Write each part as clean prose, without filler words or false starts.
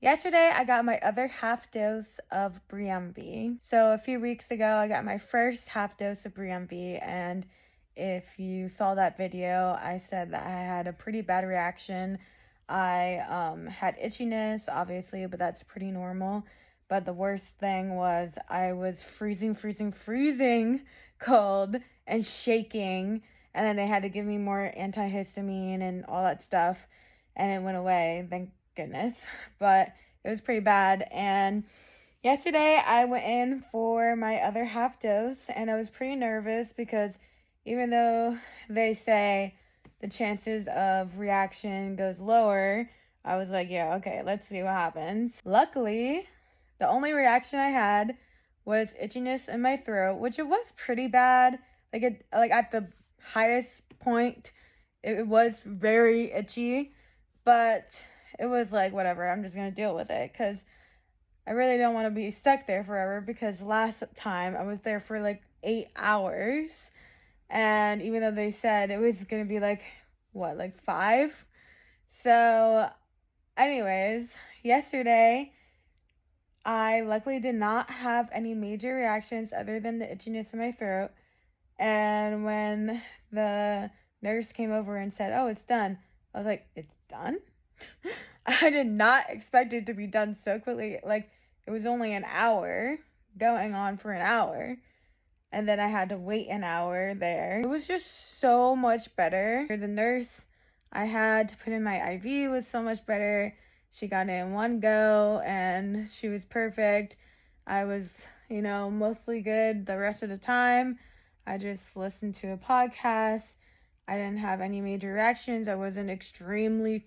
Yesterday, I got my other half dose of Briumvi. So a few weeks ago, I got my first half dose of Briumvi, and if you saw that video, I said that I had a pretty bad reaction. I had itchiness, obviously, but that's pretty normal. But the worst thing was I was freezing cold and shaking, and then they had to give me more antihistamine and all that stuff, and it went away, thank goodness. But it was pretty bad. And yesterday I went in for my other half dose, and I was pretty nervous because even though they say the chances of reaction goes lower, I was like, yeah, okay, let's see what happens. Luckily, the only reaction I had was itchiness in my throat, which it was pretty bad. Like at the highest point, it was very itchy, but it was like, whatever, I'm just gonna deal with it because I really don't want to be stuck there forever, because last time I was there for like 8 hours, and even though they said it was gonna be like, what, like 5? So anyways, yesterday I luckily did not have any major reactions other than the itchiness in my throat. And when the nurse came over and said, oh, it's done, I was like, it's done? I did not expect it to be done so quickly. Like, it was only an hour, going on for an hour, and then I had to wait an hour there. It was just so much better. The nurse I had to put in my IV was so much better. She got it in one go, and she was perfect. I was, mostly good the rest of the time. I just listened to a podcast. I didn't have any major reactions. I wasn't extremely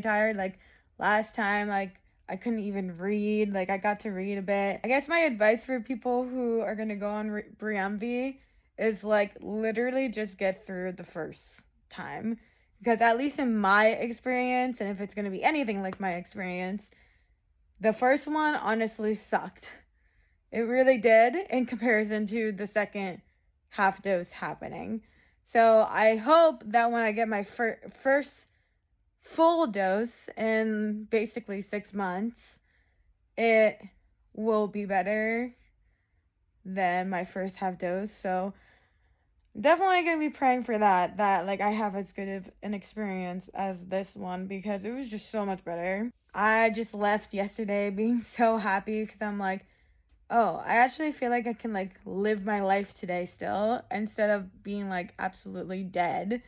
tired. Like last time, like I couldn't even read. Like I got to read a bit. I guess my advice for people who are going to go on Briumvi is like literally just get through the first time. Because at least in my experience, and if it's going to be anything like my experience, the first one honestly sucked. It really did in comparison to the second half dose happening. So I hope that when I get my first full dose in basically 6 months, it will be better than my first half dose. So definitely going to be praying for that like I have as good of an experience as this one, because it was just so much better. I just left yesterday being so happy because I'm like, oh, I actually feel like I can like live my life today still, instead of being like absolutely dead.